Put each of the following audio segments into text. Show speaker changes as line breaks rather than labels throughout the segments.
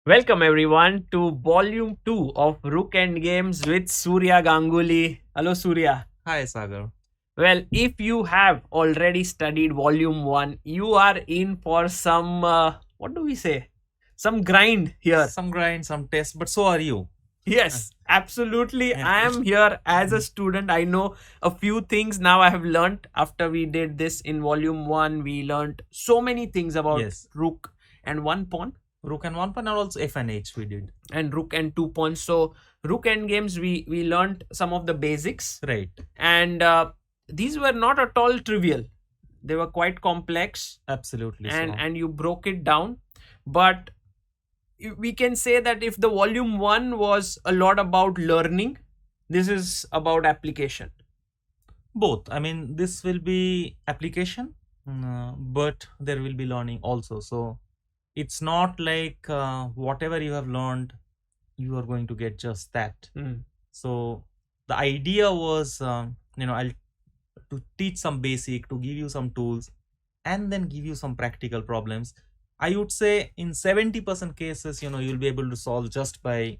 Welcome everyone to Vol.2 of Rook and Games with Surya Ganguly. Hello Surya.
Hi, Sagar.
Well, if you have already studied Volume 1, you are in for some, what do we say? Some grind here.
Some grind, some test, but so are you.
Yes, absolutely.
And
I am here as a student. I know a few things now I have learnt after we did this in Volume 1. We learnt so many things about
yes,
Rook and one pawn.
Rook and one pawn, and also F and H we did.
And rook and 2 pawns. So rook end games we learned some of the basics,
Right.
and these were not at all trivial. They were quite complex,
Absolutely.
and you broke it down. But we can say that if the volume 1 was a lot about learning, this is about application.
Both. I mean, this will be application, but there will be learning also. So it's not like whatever you have learned, you are going to get just that. So the idea was, I'll to teach some basic, to give you some tools, and then give you some practical problems. I would say in 70% cases, you'll be able to solve just by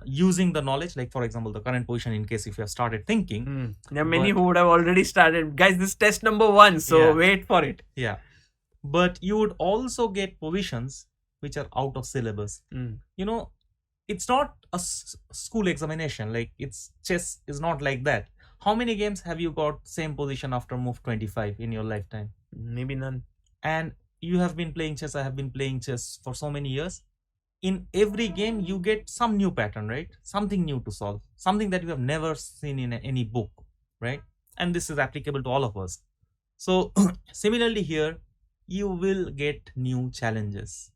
using the knowledge. Like, for example, the current position, in case if you have started thinking.
There are many
But-
who would have already started. Guys, this is test number 1, so
Yeah.
wait for it.
Yeah. But you would also get positions which are out of syllabus. It's not a school examination. Like, it's chess is not like that. How many games have you got same position after move 25 in your lifetime?
Maybe none.
And you have been playing chess, I have been playing chess for so many years. In every game you get some new pattern, right? Something new to solve, something that you have never seen in any book, right? And this is applicable to all of us. So similarly here, you will get new challenges.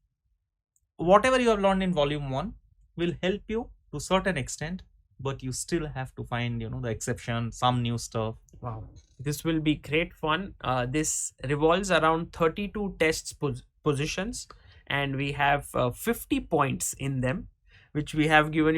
Whatever you have learned in volume 1 will help you to certain extent, but you still have to find the exception, some new stuff.
Wow, this will be great fun. This revolves around 32 tests positions, and we have 50 points in them, which we have given,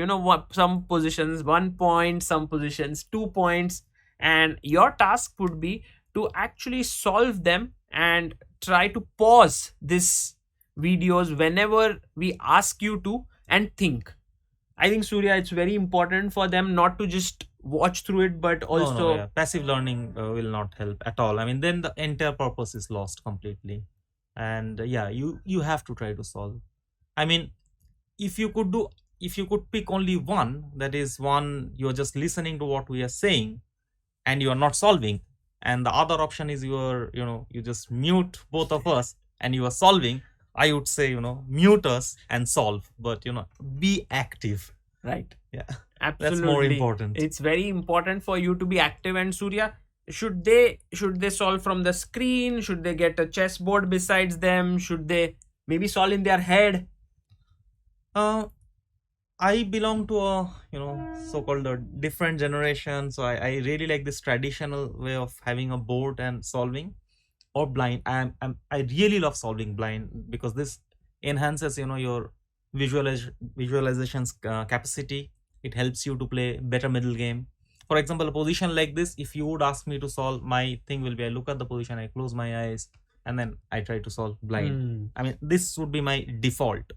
some positions 1 point, some positions 2 points, and your task would be to actually solve them and try to pause this videos whenever we ask you to and think. I think, Surya, it's very important for them not to just watch through it, but also
No, yeah. Passive learning will not help at all. I mean, then the entire purpose is lost completely. And you have to try to solve. I mean, if you could pick only one, that is one you're just listening to what we are saying and you are not solving, and the other option is you just mute both of us and you are solving. I would say, mute us and solve, but be active.
right.
Yeah.
Absolutely.
That's more important.
It's very important for you to be active. And Surya, should they solve from the screen? Should they get a chessboard besides them? Should they maybe solve in their head?
I belong to a so-called a different generation, so I really like this traditional way of having a board and solving, or blind. I really love solving blind because this enhances your visualizations capacity. It helps you to play better middle game. For example, a position like this, if you would ask me to solve, my thing will be I look at the position, I close my eyes, and then I try to solve blind. I mean, this would be my default.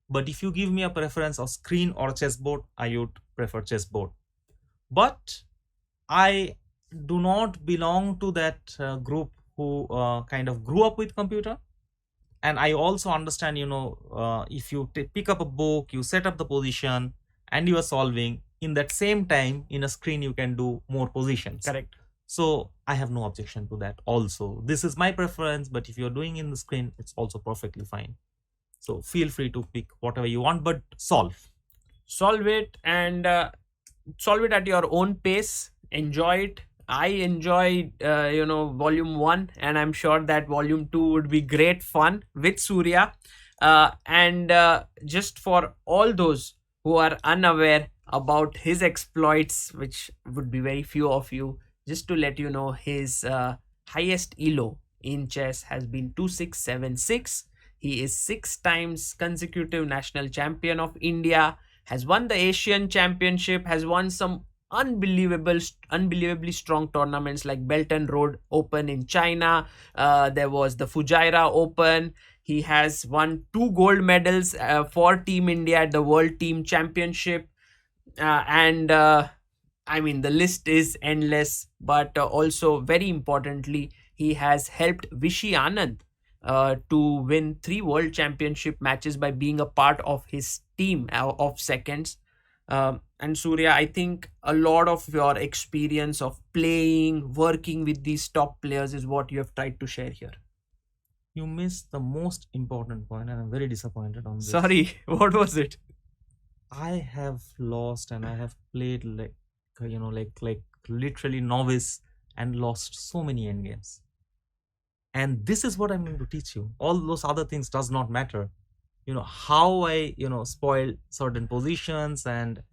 But if you give me a preference of screen or chessboard, I would prefer chessboard. But I do not belong to that group who kind of grew up with computer. And I also understand, if you pick up a book, you set up the position and you are solving, in that same time in a screen you can do more positions.
Correct.
So I have no objection to that also. This is my preference, but if you're doing in the screen, it's also perfectly fine. So feel free to pick whatever you want, but solve
it, and solve it at your own pace. Enjoy it. I enjoyed volume 1, and I'm sure that volume 2 would be great fun with Surya. And just for all those who are unaware about his exploits, which would be very few of you, just to let you know, his highest elo in chess has been 2676. He is 6 times consecutive national champion of India, has won the Asian Championship, has won some unbelievably strong tournaments like Belt and Road Open in China. There was the Fujairah Open. He has won 2 gold medals for Team India at the World Team Championship. And I mean, the list is endless, but also very importantly, he has helped Vishy Anand to win 3 world championship matches by being a part of his team of seconds. And Surya, I think a lot of your experience of playing, working with these top players is what you have tried to share here.
You missed the most important point, and I'm very disappointed on this.
Sorry, what was it?
I have lost, and I have played like like literally novice, and lost so many end games. And this is what I'm going to teach you. All those other things does not matter. How I spoiled certain positions, and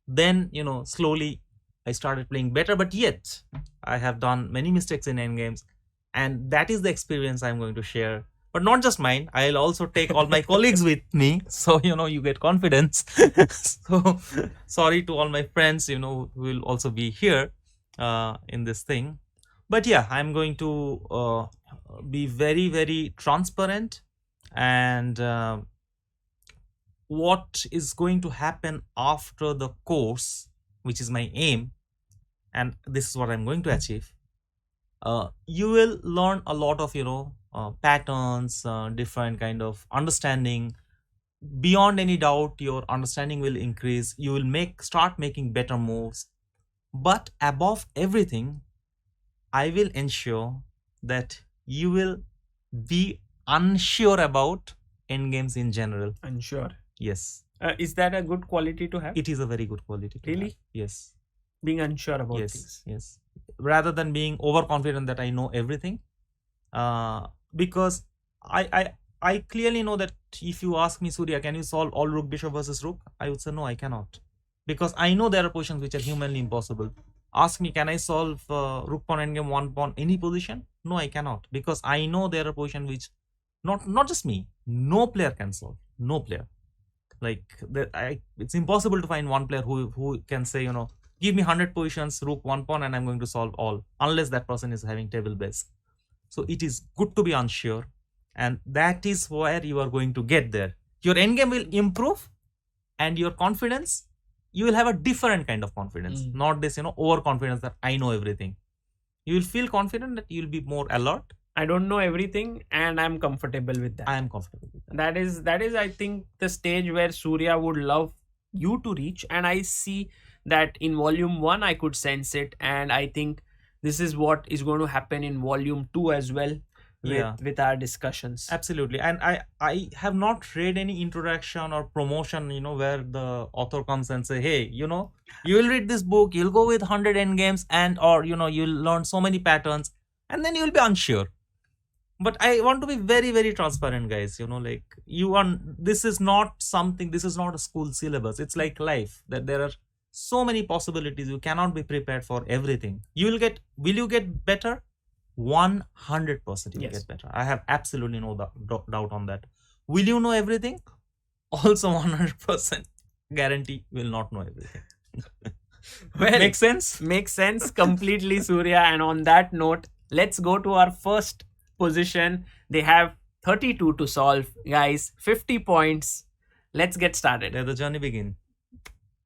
then slowly I started playing better. But yet I have done many mistakes in end games, and that is the experience I'm going to share. But not just mine, I'll also take all my colleagues with me, so you get confidence. So sorry to all my friends who will also be here in this thing. But yeah, I'm going to be very, very transparent, and what is going to happen after the course, which is my aim, and this is what I'm going to achieve. You will learn a lot of patterns, different kind of understanding. Beyond any doubt, your understanding will increase. You will start making better moves. But above everything, I will ensure that you will be unsure about end games in general.
Unsure.
Yes.
Is that a good quality to have?
It is a very good quality to
Really?
have. Yes.
Being unsure about
Yes.
things.
Yes. Rather than being overconfident that I know everything, because I clearly know that if you ask me, Surya, can you solve all rook bishop versus rook? I would say no, I cannot, because I know there are positions which are humanly impossible. Ask me, can I solve rook pawn endgame 1 pawn any position? No, I cannot, because I know there are positions which not just me, no player can solve. No player. Like it's impossible to find one player who can say give me 100 positions rook 1 pawn and I'm going to solve all, unless that person is having table base. So it is good to be unsure, and that is where you are going to get there. Your endgame will improve, and your confidence, you will have a different kind of confidence, not this overconfidence that I know everything. You will feel confident that you will be more alert.
I don't know everything, and I'm comfortable with that.
I am comfortable with that.
That is I think the stage where Surya would love you to reach, and I see that in volume 1 I could sense it, and I think this is what is going to happen in volume 2 as well with our discussions.
Absolutely. And I have not read any introduction or promotion where the author comes and say, hey, you will read this book, you'll go with 100 end games, and or you'll learn so many patterns, and then you'll be unsure. But I want to be very, very transparent, guys. Like this is not a school syllabus. It's like life, that there are so many possibilities. You cannot be prepared for everything. Will you get better? 100% you will get better. I have absolutely no doubt on that. Will you know everything? Also 100% guarantee will not know everything.
Well,
makes sense?
Makes sense completely, Surya. And on that note, let's go to our first position. They have 32 to solve, guys. 50 points. Let's get started.
Let the journey begin.